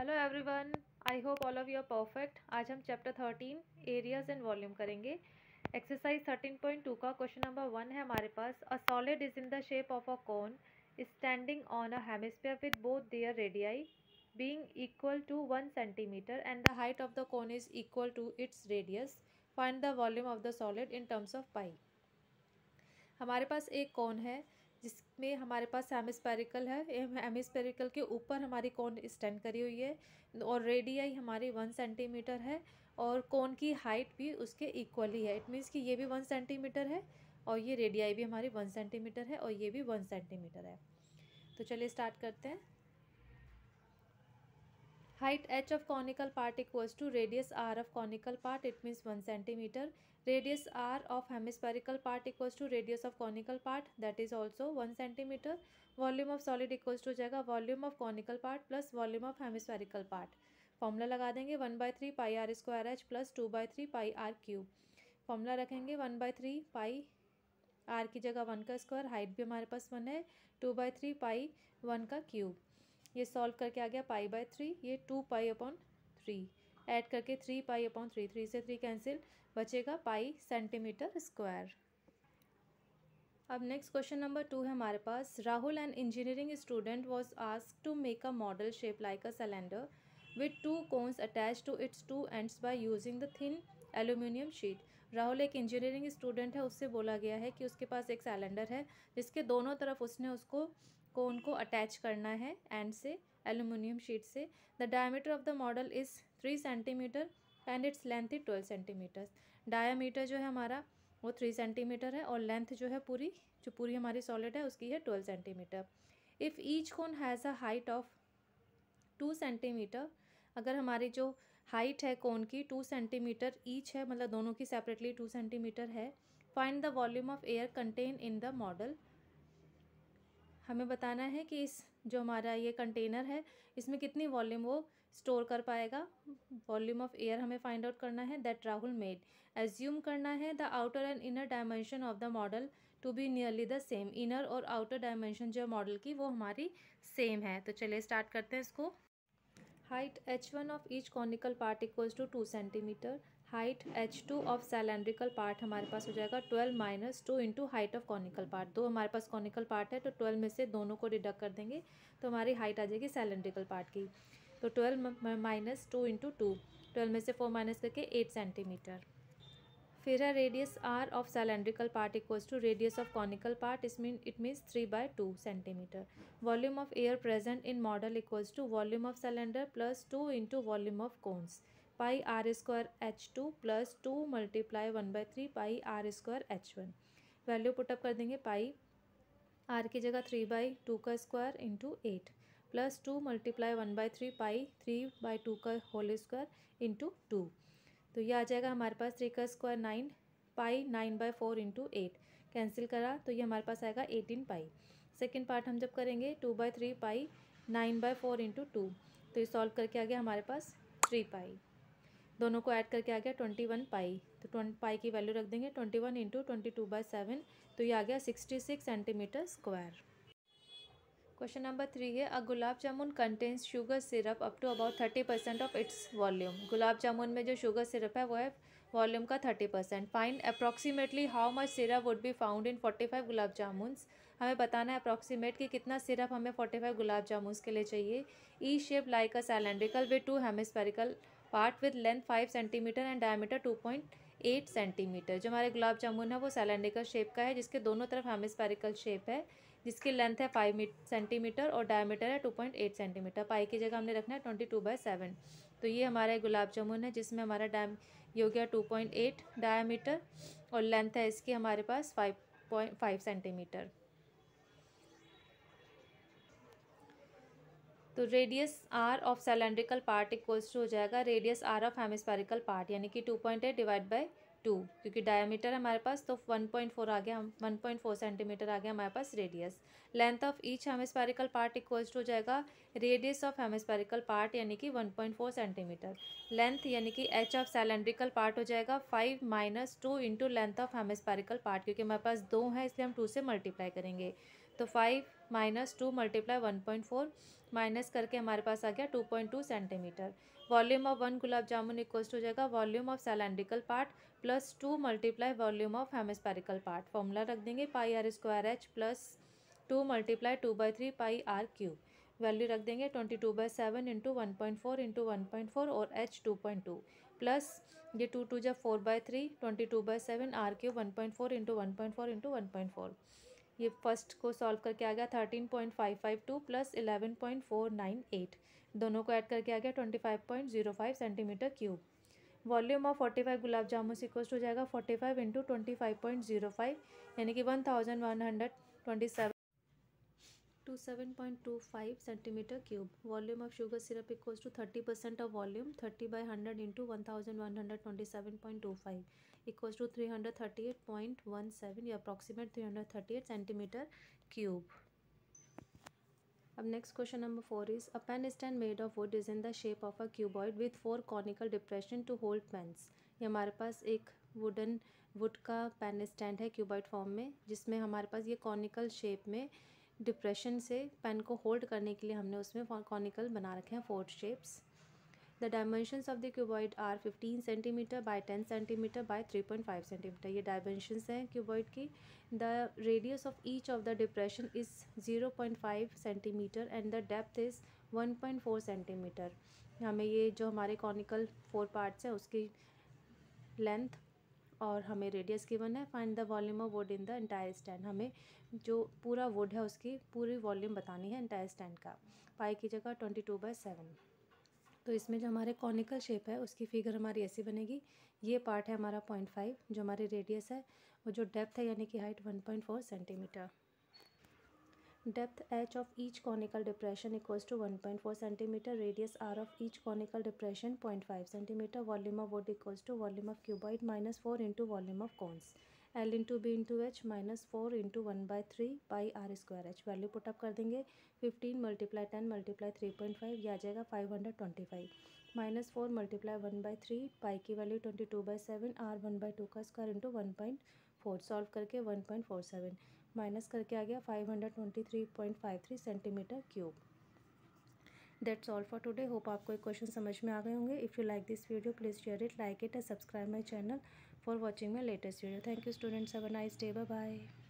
Hello everyone, I hope all of you are perfect. आज हम chapter 13 areas and volume करेंगे। Exercise 13.2 का question number 1 है हमारे पास। A solid is in the shape of a cone standing on a hemisphere with both their radii being equal to 1 centimeter and the height of the cone is equal to its radius. Find the volume of the solid in terms of pi. हमारे पास एक कोन है जिसमें हमारे पास hemispherical है। Hemispherical के ऊपर हमारी कोन stand करी हुई है और रेडियाई हमारी 1 सेंटीमीटर है और कोन की हाइट भी उसके इक्वली है। इट मीन्स कि ये भी 1 सेंटीमीटर है और ये रेडियाई भी हमारी 1 सेंटीमीटर है और ये भी 1 सेंटीमीटर है। तो चलिए स्टार्ट करते हैं। Height h of conical part equals to radius r of conical part, it means 1 centimeter. Radius r of hemispherical part equals to radius of conical part, that is also 1 centimeter. Volume of solid equals to जाएगा volume of conical part plus volume of hemispherical part. Formula लगा देंगे 1/3 pi r square h plus 2/3 pi r cube. Formula रखेंगे 1/3 pi r की जगह 1 का square, height भी हमारे पास 1 है, 2/3 पाई 1 का क्यूब। ये सॉल्व करके आ गया पाई/3, ये 2 पाई/3 ऐड करके 3 पाई/3, 3 से 3 कैंसिल, बचेगा पाई सेंटीमीटर स्क्वायर। अब नेक्स्ट क्वेश्चन नंबर 2 है हमारे पास। Rahul an engineering student was asked to make a model shape like a cylinder with 2 cones attach to its 2 ends by using the thin aluminium sheet. Rahul एक engineering student है, उससे बोला गया है कि उसके पास एक सिलेंडर है जिसके दोनों तरफ उसने उसको कोन को अटैच करना है एंड से एल्यूमिनियम शीट से। The diameter of the model is 3 centimetre and its length is 12 centimetre. Diameter जो है हमारा वो 3 सेंटीमीटर है और लेंथ जो है पूरी हमारी सॉलिड है उसकी है 12 centimetre. If each cone has a height of 2 centimetre, अगर हमारी जो हाइट है कोन की 2 सेंटीमीटर ईच है, मतलब दोनों की सेपरेटली 2 सेंटीमीटर है। Find the volume of air contain in the model. हमें बताना है कि इस जो हमारा ये कंटेनर है इसमें कितनी वॉल्यूम वो स्टोर कर पाएगा। वॉल्यूम ऑफ एयर हमें फाइंड आउट करना है दैट राहुल मेड। एज्यूम करना है the outer and inner dimension of the model to be nearly the same. Inner और आउटर डायमेंशन जो मॉडल की वो हमारी सेम है। तो चलिए स्टार्ट करते हैं इसको। Height h1 of each conical part equals to 2 centimetre. Height h2 of cylindrical part हमारे पास हो जाएगा 12 - 2 into height of conical part. दो हमारे पास कॉनिकल पार्ट है तो 12 में से दोनों को डिडक्ट कर देंगे तो हमारी हाइट आ जाएगी सैलेंड्रिकल पार्ट की। तो 12 - 2 इंटू 2, 12 में से 4 माइनस करके 8 सेंटीमीटर। फिर है radius r of cylindrical part equals to radius of conical part, it means 3/2 centimetre. Volume of air present in model equals to volume of cylinder plus 2 into volume of cones. Pi r square h2 plus 2 × 1/3 pi r square h1। Value put up कर देंगे। पाई r की जगह 3/2 का square into 8 plus 2 × 1/3 पाई 3/2 का whole square into 2। तो ये आ जाएगा हमारे पास 3 का स्क्वायर 9 पाई 9/4 इंटू 8 कैंसिल करा तो ये हमारे पास आएगा 18 पाई। सेकेंड पार्ट हम जब करेंगे 2/3 पाई 9/4 इंटू 2, तो ये सॉल्व करके आ गया हमारे पास 3 पाई। दोनों को ऐड करके आ गया 21 पाई। तो 20 पाई की वैल्यू रख देंगे 21 इंटू 22/7, तो ये आ गया 66 सेंटीमीटर स्क्वायर। क्वेश्चन नंबर 3 है। A gulab jamun contains sugar syrup up to about 30% of its volume. Gulab jamun में जो शुगर सिरप है वो है वॉल्यूम का 30%। Find approximately how much syrup would be found in 45 गुलाब जामुन्स। हमें बताना है अप्रॉक्सीमेट कि कितना सिरप हमें 45 गुलाब जामुन्स के लिए चाहिए। Each shape like a cylindrical with 2 hemispherical part with length 5 centimetre and diameter 2.8 centimetre. जो हमारे गुलाब जामुन है वो सिलेंड्रिकल शेप का है जिसके दोनों तरफ हेमिस्फेरिकल शेप है, जिसकी लेंथ है 5 सेंटीमीटर और डायमीटर है 2.8 सेंटीमीटर। पाई की जगह हमने रखना है 22/7। तो ये हमारा गुलाब जामुन है जिसमें हमारा ये हो गया 2.8 डायमीटर और लेंथ है इसकी हमारे पास 5.5 सेंटीमीटर। तो radius r of cylindrical part equals to हो जाएगा radius r of hemispherical part, यानी कि 2.8 डिवाइड बाई 2, क्योंकि डायमीटर है हमारे पास तो 1.4 आ गया, 1.4 सेंटीमीटर आ गया हमारे पास radius. Length of each hemispherical part equals to हो जाएगा रेडियस ऑफ हेमिस्फेरिकल पार्ट, यानी कि 1.4 सेंटीमीटर। लेंथ यानी कि h ऑफ सिलेंड्रिकल पार्ट हो जाएगा 5 - 2 into length of hemispherical part, क्योंकि हमारे पास 2 है इसलिए हम 2 से मल्टीप्लाई करेंगे। तो 5 माइनस 2 मल्टीप्लाई 1.4 माइनस करके हमारे पास आ गया 2.2 centimetre. Volume of 1 gulab jamun equals to हो जाएगा volume of cylindrical part plus 2 multiply volume of hemispherical part. Formula रख देंगे pi are square h plus 2 multiply 2/3 pi r cube. Value रख देंगे 22/7 इंटू 1.4 इंटू 1.4 और एच 2.2 प्लस ये 2 जब 4/3 22/7 आर क्यूब 1.4 इंटू 1.4 इंटू 1.4। ये फर्स्ट को सॉल्व करके आ गया 13.552 प्लस 11.498, दोनों को ऐड करके आ गया 25.05 centimetre cube. Volume of 45 gulab jamun equals हो जाएगा 45 इंटू 25.05 यानी कि 1127.27.25 centimetre cube. Volume of sugar syrup equals to 30% of volume 30/100 into 1127.25 equals to 338.17 या अप्रॉक्सीमेट 338 सेंटीमीटर क्यूब। अब next question number 4 is a pen stand made of wood is in the shape of a cuboid with 4 conical depression to hold pens. ये हमारे पास एक would का pen stand है cuboid form में, जिसमें हमारे पास ये कॉनिकल शेप में डिप्रेशन से पेन को होल्ड करने के लिए हमने उसमें कॉनिकल बना रखे हैं 4 shapes. The dimensions of the cuboid are 15 centimetre by 10 centimetre by 3.5 centimetre. ये डायमेंशंस हैं क्यूबॉइड की। The radius of each of the depression is 0.5 centimetre and the depth is 1.4 centimetre. हमें ये जो हमारे कॉनिकल 4 पार्ट्स हैं उसकी लेंथ और हमें रेडियस गिवन है। Find the volume of would in the entire stand. हमें जो पूरा वुड है उसकी पूरी वॉल्यूम बतानी है एंटायर स्टैंड का। पाई की जगह 22/7। तो इसमें जो हमारे कॉनिकल शेप है उसकी फिगर हमारी ऐसी बनेगी। ये पार्ट है हमारा 0.5 जो हमारी रेडियस है, और जो डेप्थ है यानी कि height 1.4 centimetre. Depth H of each conical depression equals to 1.4 centimetre. Radius R of each conical depression 0.5 centimetre. Volume of wood equals to volume of cuboid minus 4 into volume of cones. L into B into H minus 4 into 1/3 pi are square H. Value put up कर देंगे 15 multiply 10 multiply 3.5 यह आ जाएगा 525 minus 4 multiply 1/3 पाई की value 22/7 are 1/2 का square into 1.4 solve करके 1.47 minus करके आ गया 523.53 centimetre cube. That's all for today. Hope आपको एक क्वेश्चन समझ में आ गए होंगे। If you like this video please share it, like it and subscribe my channel for watching my latest video. Thank you students. Have a nice day. Bye bye.